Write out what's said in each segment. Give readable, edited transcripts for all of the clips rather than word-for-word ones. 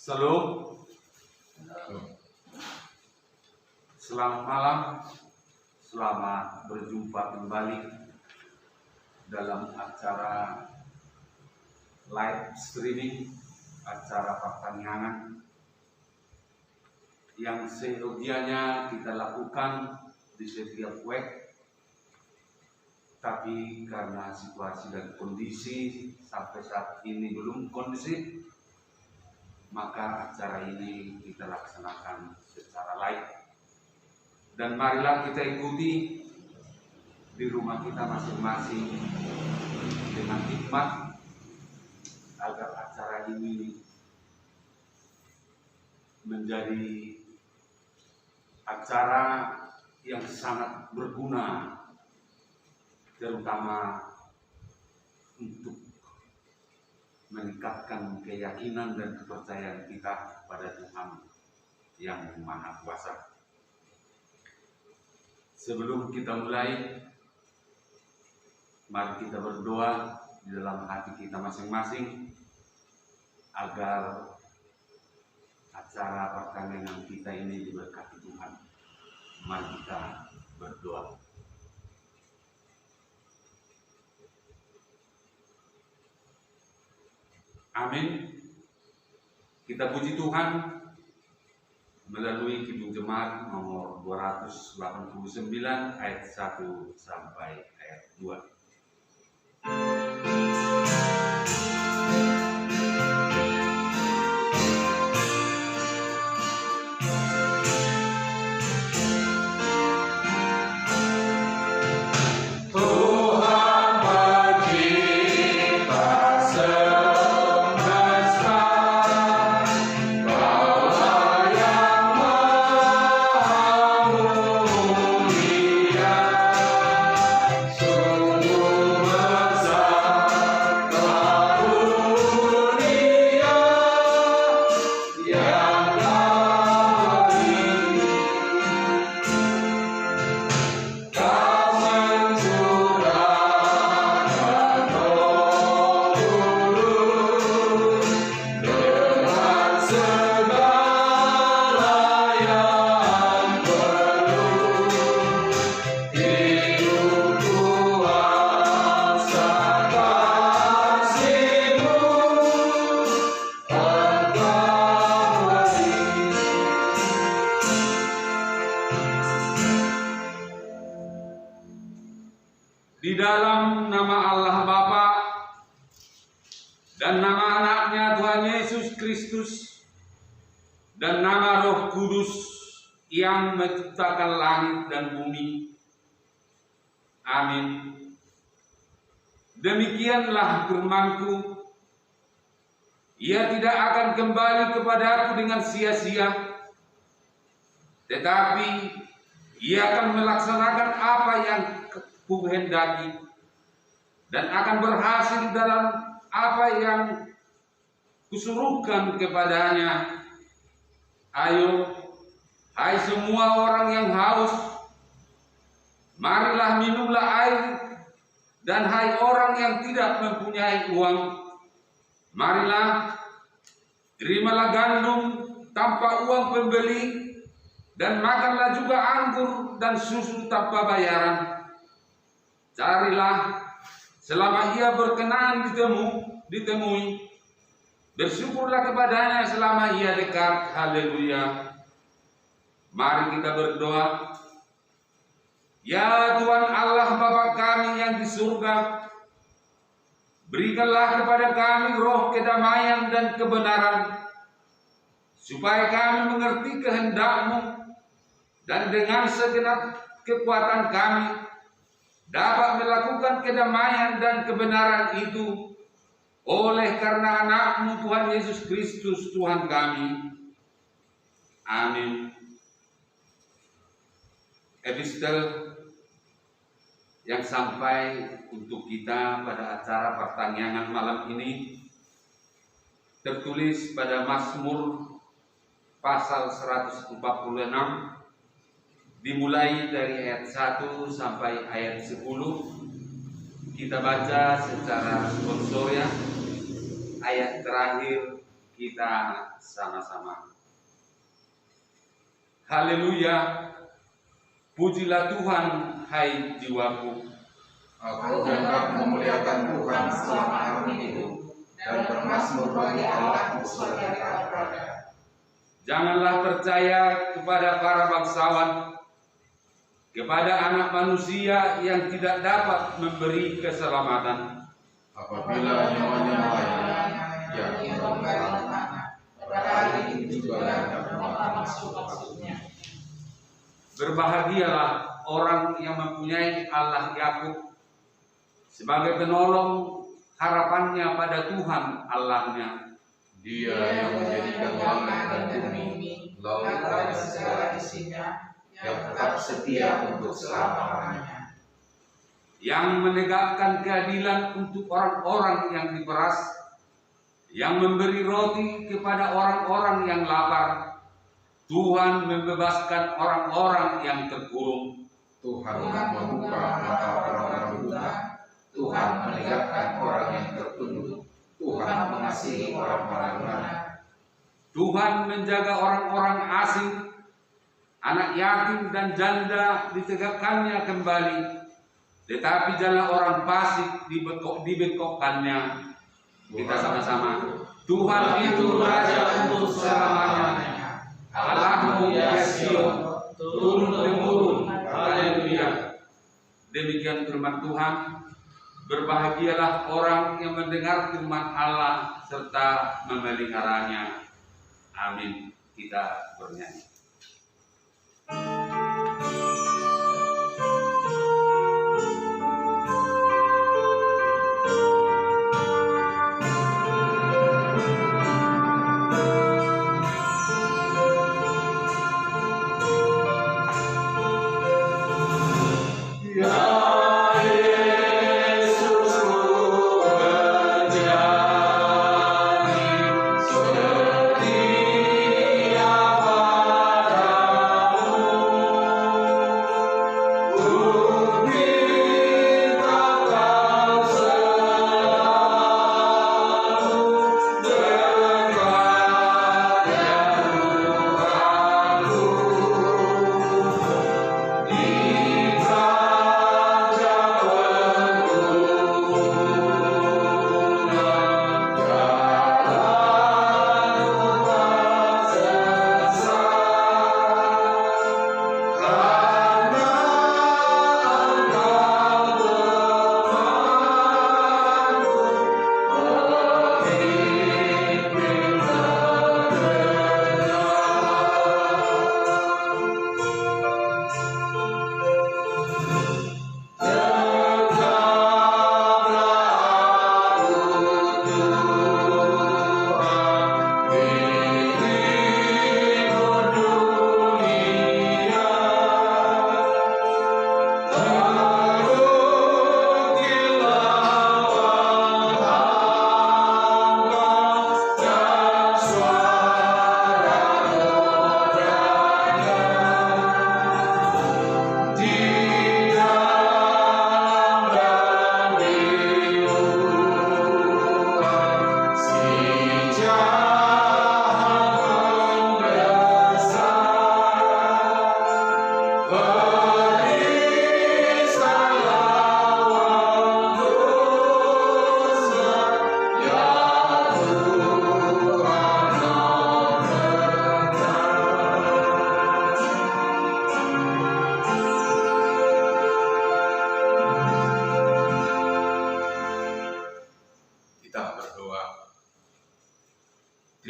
Shalom. Selamat malam. Selamat berjumpa kembali dalam acara live streaming acara pertanyaan yang seyogianya kita lakukan di setiap web, tapi karena situasi dan kondisi sampai saat ini belum kondusif, maka acara ini kita laksanakan secara live. Dan marilah kita ikuti di rumah kita masing-masing dengan hikmat agar acara ini menjadi acara yang sangat berguna, terutama untuk meningkatkan keyakinan dan kepercayaan kita pada Tuhan yang Maha Kuasa. Sebelum kita mulai, mari kita berdoa di dalam hati kita masing-masing agar acara pertanyaan kita ini diberkati Tuhan. Mari kita berdoa. Amin. Kita puji Tuhan melalui Kidung Jemaat nomor 289 ayat 1 sampai ayat 2. Di dalam nama Allah Bapa dan nama anaknya Tuhan Yesus Kristus dan nama Roh Kudus yang menciptakan langit dan bumi. Amin. Demikianlah firman-Ku. Ia tidak akan kembali kepadaku dengan sia-sia, tetapi ia akan melaksanakan apa yang Kuhendaki dan akan berhasil dalam apa yang Kusuruhkan kepadanya. Ayo, hai semua orang yang haus, marilah minumlah air, dan hai orang yang tidak mempunyai uang, marilah terimalah gandum tanpa uang pembeli, dan makanlah juga anggur dan susu tanpa bayaran. Carilah selama ia berkenan ditemui. Bersyukurlah kepadanya selama ia dekat. Haleluya. Mari kita berdoa. Ya Tuhan Allah Bapa kami yang di surga, berikanlah kepada kami roh kedamaian dan kebenaran, supaya kami mengerti kehendak-Mu, dan dengan segenap kekuatan kami dapat melakukan kedamaian dan kebenaran itu oleh karena anak-Mu Tuhan Yesus Kristus Tuhan kami. Amin. Epistel yang sampai untuk kita pada acara pertanyaan malam ini tertulis pada Mazmur pasal 146, dimulai dari ayat 1 sampai ayat 10. Kita baca secara responsorial. Ayat terakhir kita sama-sama. Haleluya, pujilah Tuhan, hai jiwaku. Aku hendak memuliakan Tuhan selama aku hidup, dan bermazmur bagi Allahku sebagai kabar. Janganlah percaya kepada para bangsawan, kepada anak manusia yang tidak dapat memberi keselamatan. Apabila nyawanya melayang, ya kembali ke tanah. Pada hari itu juga dapat maksud-maksudnya. Berbahagialah orang yang mempunyai Allah Yakub sebagai penolong harapannya pada Tuhan Allahnya. Dia yang menjadikan langit dan bumi, laut dan segala isinya, yang tetap setia untuk selama-lamanya. Yang menegakkan keadilan untuk orang-orang yang diperas, yang memberi roti kepada orang-orang yang lapar. Tuhan membebaskan orang-orang yang terkurung. Tuhan membuka mata orang-orang buta. Tuhan menegakkan orang yang tertunduk. Tuhan mengasihi orang-orang benar. Tuhan menjaga orang-orang asing, anak yatim dan janda ditegakkannya kembali. Tetapi jalan orang fasik dibengkokkannya. Kita sama-sama. Tuhan itu Raja untuk selamanya. Allahmu ya Sion, turun-temurun. Haleluya. Demikian firman Tuhan. Berbahagialah orang yang mendengar firman Allah serta memeliharanya. Amin. Kita bernyanyi.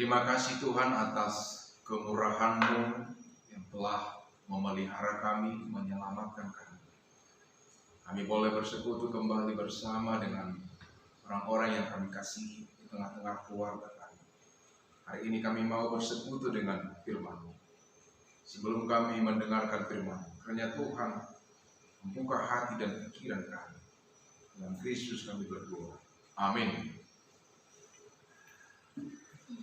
Terima kasih Tuhan atas kemurahan-Mu yang telah memelihara kami, menyelamatkan kami. Kami boleh bersekutu kembali bersama dengan orang-orang yang kami kasihi di tengah-tengah keluarga kami. Hari ini kami mau bersekutu dengan firman-Mu. Sebelum kami mendengarkan firman-Mu, kiranya Tuhan membuka hati dan pikiran kami. Dalam Kristus kami berdoa. Amin.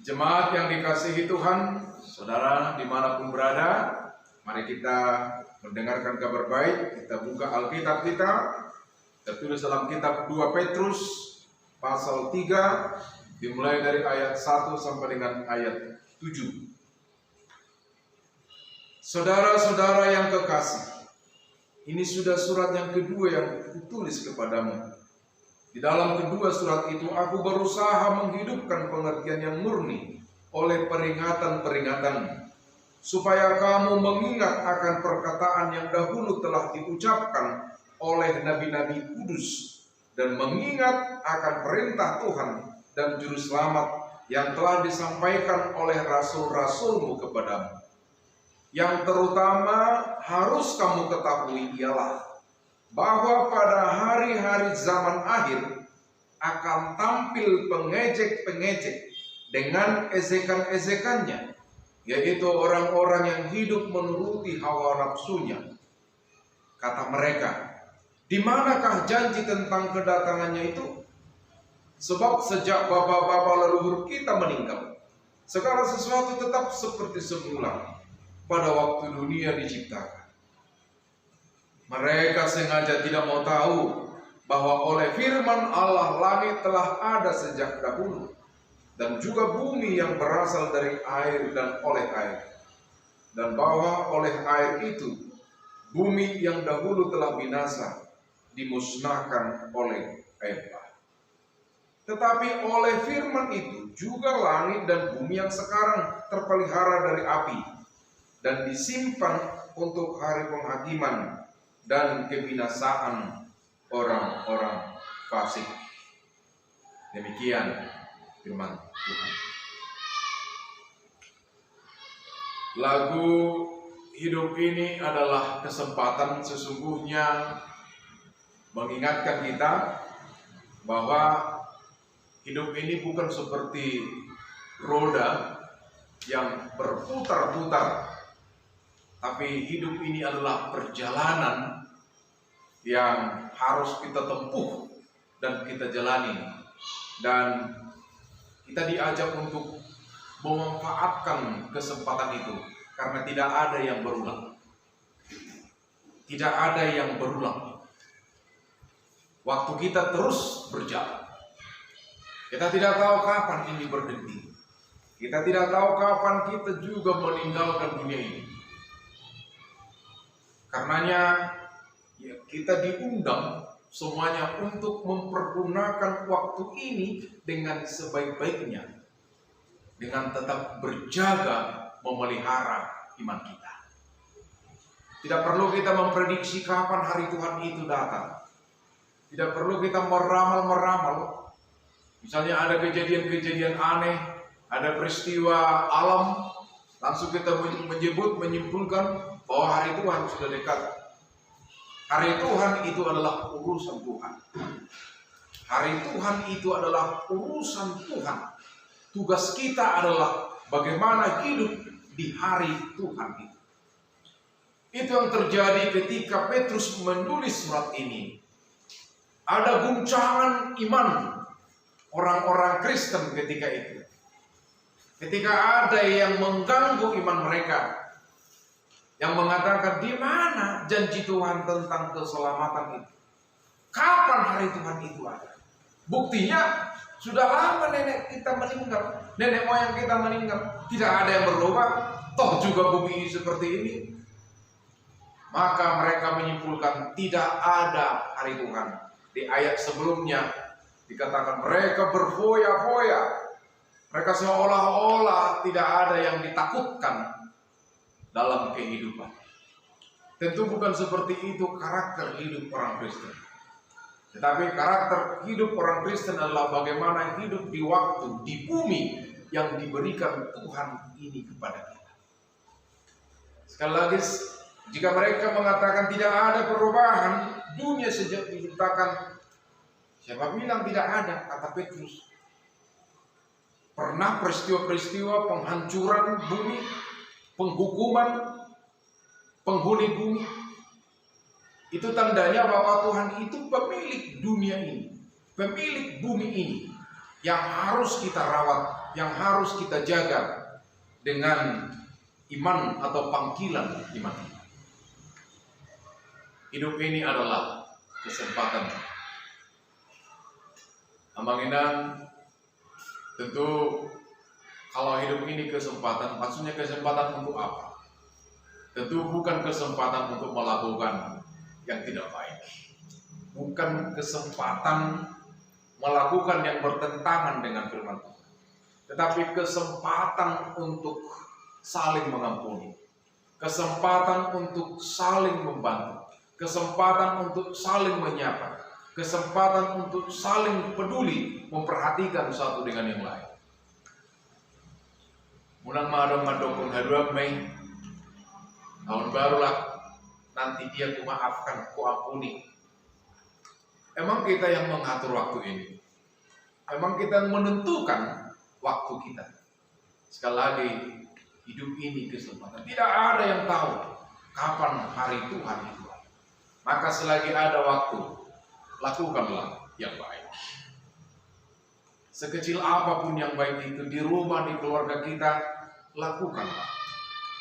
Jemaat yang dikasihi Tuhan, saudara dimanapun berada, mari kita mendengarkan kabar baik. Kita buka Alkitab kita, tertulis dalam kitab 2 Petrus pasal 3 Dimulai dari ayat 1 sampai dengan ayat 7. Saudara-saudara yang kekasih, ini sudah surat yang kedua yang kutulis kepadamu. Di dalam kedua surat itu aku berusaha menghidupkan pengertian yang murni oleh peringatan-peringatan, supaya kamu mengingat akan perkataan yang dahulu telah diucapkan oleh nabi-nabi kudus, dan mengingat akan perintah Tuhan dan juru selamat yang telah disampaikan oleh rasul-rasulmu kepadamu. Yang terutama harus kamu ketahui ialah bahwa pada hari-hari zaman akhir akan tampil pengejek-pengejek dengan ejekan-ejekannya, yaitu orang-orang yang hidup menuruti hawa nafsunya. Kata mereka, di manakah janji tentang kedatangannya itu? Sebab sejak bapa-bapa leluhur kita meninggal, segala sesuatu tetap seperti semula pada waktu dunia diciptakan. Mereka sengaja tidak mau tahu bahwa oleh firman Allah langit telah ada sejak dahulu, dan juga bumi yang berasal dari air dan oleh air, dan bahwa oleh air itu bumi yang dahulu telah binasa dimusnahkan oleh air bah. Tetapi oleh firman itu juga langit dan bumi yang sekarang terpelihara dari api dan disimpan untuk hari penghakiman dan kebinasaan orang-orang fasik. Demikian firman Tuhan. Lagu hidup ini adalah kesempatan sesungguhnya mengingatkan kita bahwa hidup ini bukan seperti roda yang berputar-putar, tapi hidup ini adalah perjalanan yang harus kita tempuh dan kita jalani, dan kita diajak untuk memanfaatkan kesempatan itu, karena tidak ada yang berulang. Tidak ada yang berulang. Waktu kita terus berjalan. Kita tidak tahu kapan ini berhenti. Kita tidak tahu kapan kita juga meninggalkan dunia ini. Karenanya ya, kita diundang semuanya untuk mempergunakan waktu ini dengan sebaik-baiknya, dengan tetap berjaga memelihara iman kita. Tidak perlu kita memprediksi kapan hari Tuhan itu datang. Tidak perlu kita meramal-meramal. Misalnya ada kejadian-kejadian aneh, ada peristiwa alam, langsung kita menyimpulkan bahwa hari Tuhan sudah dekat. Hari Tuhan itu adalah urusan Tuhan. Hari Tuhan itu adalah urusan Tuhan. Tugas kita adalah bagaimana hidup di hari Tuhan itu. Itu yang terjadi ketika Petrus menulis surat ini. Ada guncangan iman orang-orang Kristen ketika itu. Ketika ada yang mengganggu iman mereka, yang mengatakan di mana janji Tuhan tentang keselamatan itu? Kapan hari Tuhan itu ada? Buktinya sudah lama nenek kita meninggal, nenek moyang kita meninggal, tidak ada yang berubah. Toh juga bumi seperti ini. Maka mereka menyimpulkan tidak ada hari Tuhan. Di ayat sebelumnya dikatakan mereka berfoya-foya. Mereka seolah-olah tidak ada yang ditakutkan dalam kehidupan. Tentu bukan seperti itu karakter hidup orang Kristen. Tetapi karakter hidup orang Kristen adalah bagaimana hidup di waktu, di bumi yang diberikan Tuhan ini kepada kita. Sekali lagi, jika mereka mengatakan tidak ada perubahan, dunia sejak diciptakan, siapa bilang tidak ada, kata Petrus. Pernah peristiwa-peristiwa penghancuran bumi, penghukuman penghuni bumi. Itu tandanya bahwa Tuhan itu pemilik dunia ini, pemilik bumi ini, yang harus kita rawat, yang harus kita jaga dengan iman atau panggilan iman. Hidup ini adalah kesempatan. Amanginan Tentu kalau hidup ini kesempatan, maksudnya kesempatan untuk apa? Tentu bukan kesempatan untuk melakukan yang tidak baik. Bukan kesempatan melakukan yang bertentangan dengan firman Tuhan. Tetapi kesempatan untuk saling mengampuni. Kesempatan untuk saling membantu. Kesempatan untuk saling menyapa. Kesempatan untuk saling peduli, memperhatikan satu dengan yang lain. Munang madong madokong haruap Mei, tahun barulah nanti dia ku maafkan, ku ampuni. Emang kita yang mengatur waktu ini? Emang kita yang menentukan waktu kita? Sekali lagi, hidup ini kesempatan. Tidak ada yang tahu kapan hari Tuhan itu. Maka selagi ada waktu, lakukanlah yang baik. Sekecil apapun yang baik itu di rumah, di keluarga kita, lakukanlah.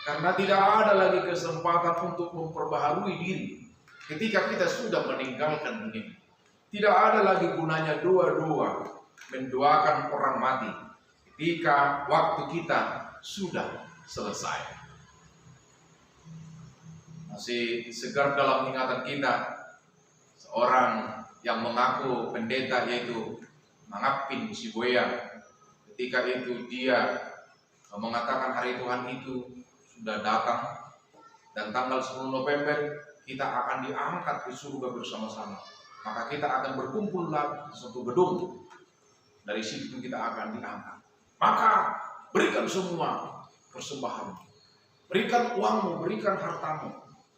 Karena tidak ada lagi kesempatan untuk memperbaharui diri ketika kita sudah meninggalkan dunia. Tidak ada lagi gunanya doa-doa mendoakan orang mati ketika waktu kita sudah selesai. Masih segar dalam ingatan kita seorang yang mengaku pendeta, yaitu Mangapin Siboya. Ketika itu dia mengatakan hari Tuhan itu sudah datang dan tanggal 10 November kita akan diangkat ke surga bersama-sama. Maka kita akan berkumpul di suatu gedung. Dari situ kita akan diangkat. Maka berikan semua persembahan. Berikan uangmu, berikan hartamu.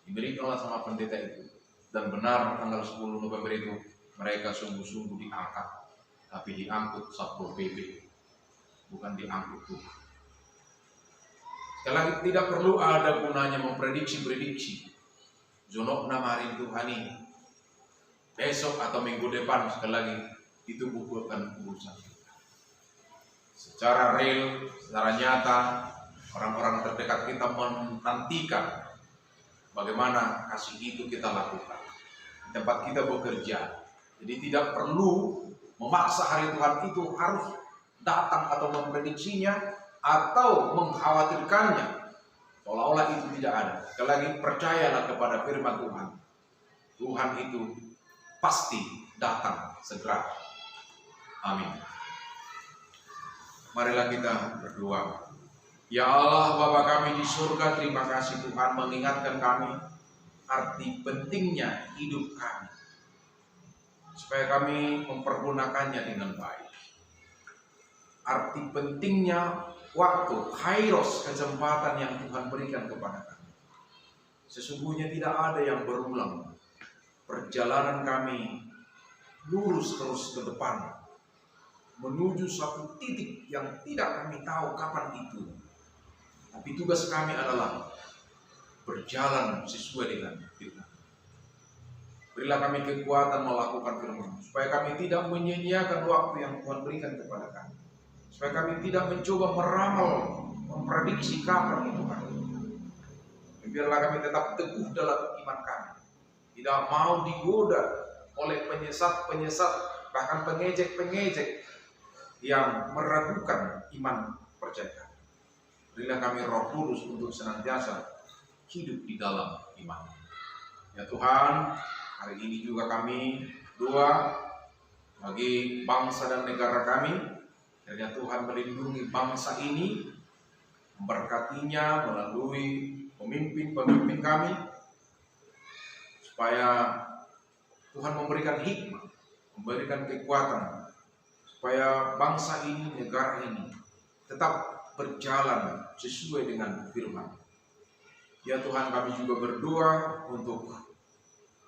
Diberikanlah sama pendeta itu. Dan benar tanggal 10 November itu mereka sungguh-sungguh diangkat. Tapi diangkut Satpol PP. Bukan diangkut Tuhan. Sekali lagi, tidak perlu ada gunanya memprediksi-prediksi. Zonok namarin Tuhan ini. Besok atau minggu depan, sekali lagi, itu bukan urusan kita. Secara real, secara nyata, orang-orang terdekat kita menantikan bagaimana kasih itu kita lakukan. Di tempat kita bekerja. Jadi tidak perlu memaksa hari Tuhan itu harus datang atau memprediksinya atau mengkhawatirkannya. Seolah-olah itu tidak ada. Sekali lagi, percayalah kepada firman Tuhan. Tuhan itu pasti datang segera. Amin. Marilah kita berdoa. Ya Allah, Bapa kami di surga, terima kasih Tuhan mengingatkan kami arti pentingnya hidup kami, supaya kami mempergunakannya dengan baik. Arti pentingnya waktu, kairos, kesempatan yang Tuhan berikan kepada kami. Sesungguhnya tidak ada yang berulang. Perjalanan kami lurus terus ke depan, menuju suatu titik yang tidak kami tahu kapan itu. Tapi tugas kami adalah berjalan sesuai dengan firman. Berilah kami kekuatan melakukan firman, supaya kami tidak menyia-nyiakan waktu yang Tuhan berikan kepada kami. Supaya kami tidak mencoba meramal, memprediksi kapan itu hari. Biarlah kami tetap teguh dalam iman kami. Tidak mau digoda oleh penyesat-penyesat, bahkan pengejek-pengejek yang meragukan iman percaya kami. Berilah kami Roh Kudus untuk senantiasa hidup di dalam iman. Ya Tuhan, hari ini juga kami doa bagi bangsa dan negara kami. Kiranya Tuhan melindungi bangsa ini, memberkatinya melalui pemimpin-pemimpin kami, supaya Tuhan memberikan hikmah, memberikan kekuatan, supaya bangsa ini, negara ini tetap berjalan sesuai dengan firman. Ya Tuhan, kami juga berdoa untuk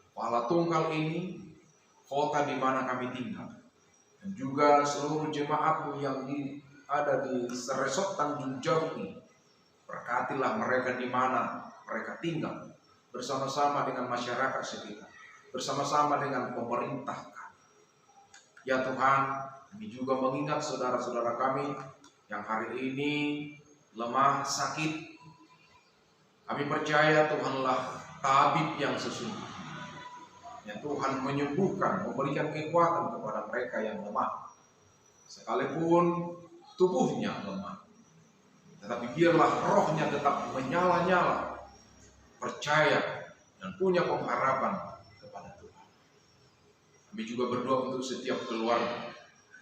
Kepala Tunggal ini, kota di mana kami tinggal, dan juga seluruh jemaat-Mu yang ada di Seresot Tanjung Jauh ini. Berkatilah mereka di mana mereka tinggal, bersama-sama dengan masyarakat sekitar, bersama-sama dengan pemerintah kami. Ya Tuhan, kami juga mengingat saudara-saudara kami yang hari ini lemah, sakit. Kami percaya Tuhanlah tabib yang sesungguhnya. Ya Tuhan menyembuhkan, memberikan kekuatan kepada mereka yang lemah. Sekalipun tubuhnya lemah. Tetapi biarlah rohnya tetap menyala-nyala, percaya dan punya pengharapan kepada Tuhan. Kami juga berdoa untuk setiap keluarga,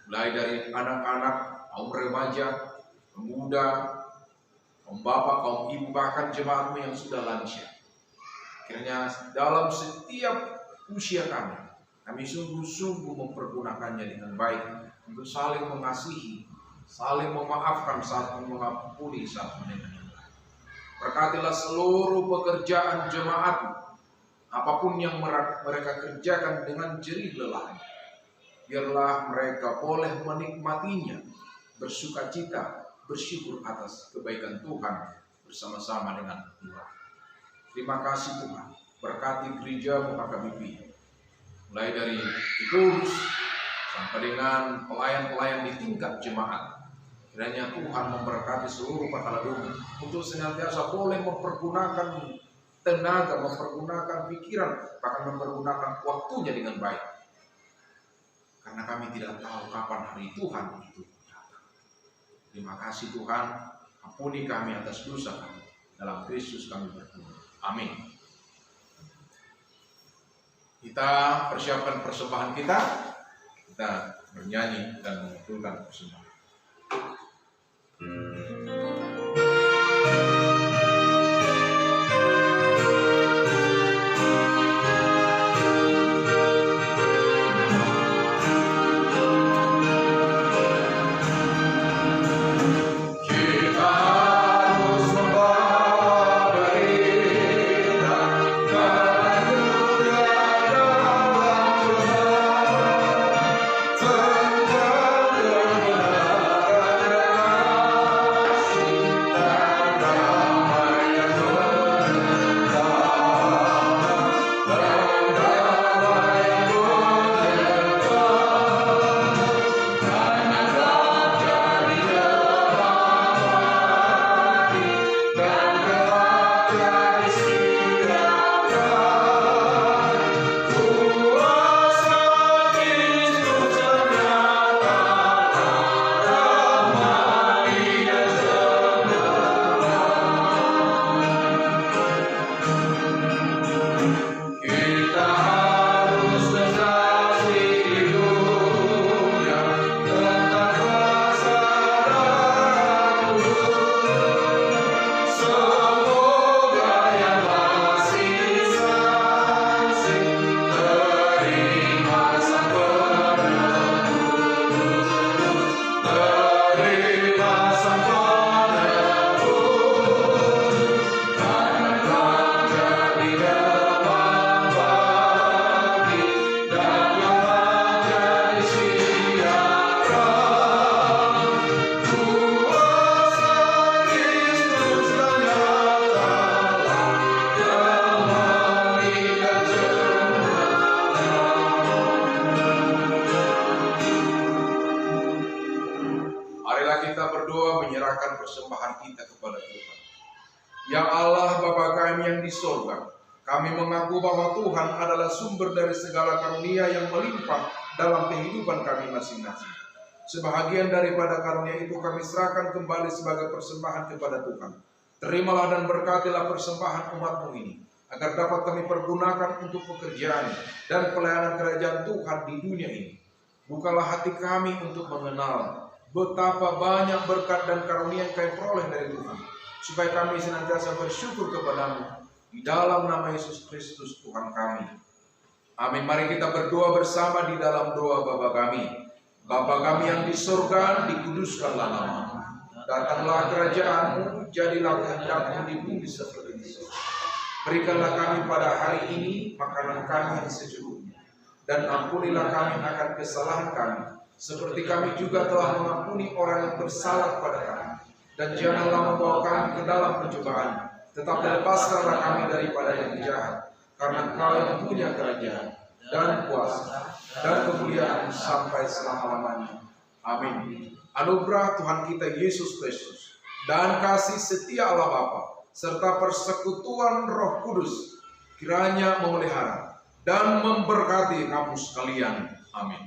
mulai dari anak-anak, kaum remaja, pemuda, kaum bapak, kaum ibu, bahkan jemaatmu yang sudah lansia. Kiranya dalam setiap usia kami sungguh-sungguh mempergunakannya dengan baik untuk saling mengasihi, saling memaafkan saat mengampuni satu dengan yang lain. Berkatilah seluruh pekerjaan jemaat, apapun yang mereka kerjakan dengan jerih lelah. Biarlah mereka boleh menikmatinya, bersukacita, bersyukur atas kebaikan Tuhan bersama-sama dengan Tuhan. Terima kasih Tuhan, berkati gereja HKBP, mulai dari pengurus sampai dengan pelayan-pelayan di tingkat jemaat. Kiranya Tuhan memberkati seluruh Pakaladumi untuk senantiasa boleh mempergunakan tenaga, mempergunakan pikiran, bahkan mempergunakan waktunya dengan baik. Karena kami tidak tahu kapan hari Tuhan itu datang. Terima kasih Tuhan, ampuni kami atas dosa kami. Dalam Kristus kami berdoa. Amin. Kita persiapkan persembahan kita. Kita bernyanyi dan mengumpulkan persembahan. Persembahan kita kepada Tuhan. Ya Allah Bapa kami yang di sorga, kami mengaku bahwa Tuhan adalah sumber dari segala karunia yang melimpah dalam kehidupan kami masing-masing. Sebahagian daripada karunia itu kami serahkan kembali sebagai persembahan kepada Tuhan. Terimalah dan berkatilah persembahan umat-Mu ini, agar dapat kami pergunakan untuk pekerjaan dan pelayanan kerajaan Tuhan di dunia ini. Bukalah hati kami untuk mengenal betapa banyak berkat dan karunia yang kami peroleh dari Tuhan, supaya kami senantiasa bersyukur kepada-Mu di dalam nama Yesus Kristus Tuhan kami. Amin. Mari kita berdoa bersama di dalam doa Bapa kami. Bapa kami yang di surga, dikuduskanlah nama-Mu. Datanglah kerajaan-Mu, jadilah kehendak-Mu di bumi seperti di surga. Berikanlah kami pada hari ini makanan kami yang secukupnya, dan ampunilah kami akan kesalahan kami, seperti kami juga telah mengampuni orang yang bersalah kepada kami. Dan janganlah membawa kami ke dalam pencobaan, tetapi lepaskanlah kami daripada yang jahat. Karena Engkau yang punya kerajaan dan kuasa dan kemuliaan sampai selama-lamanya. Amin. Anugerah Tuhan kita Yesus Kristus dan kasih setia Allah Bapa serta persekutuan Roh Kudus kiranya memelihara dan memberkati kamu sekalian. Amin.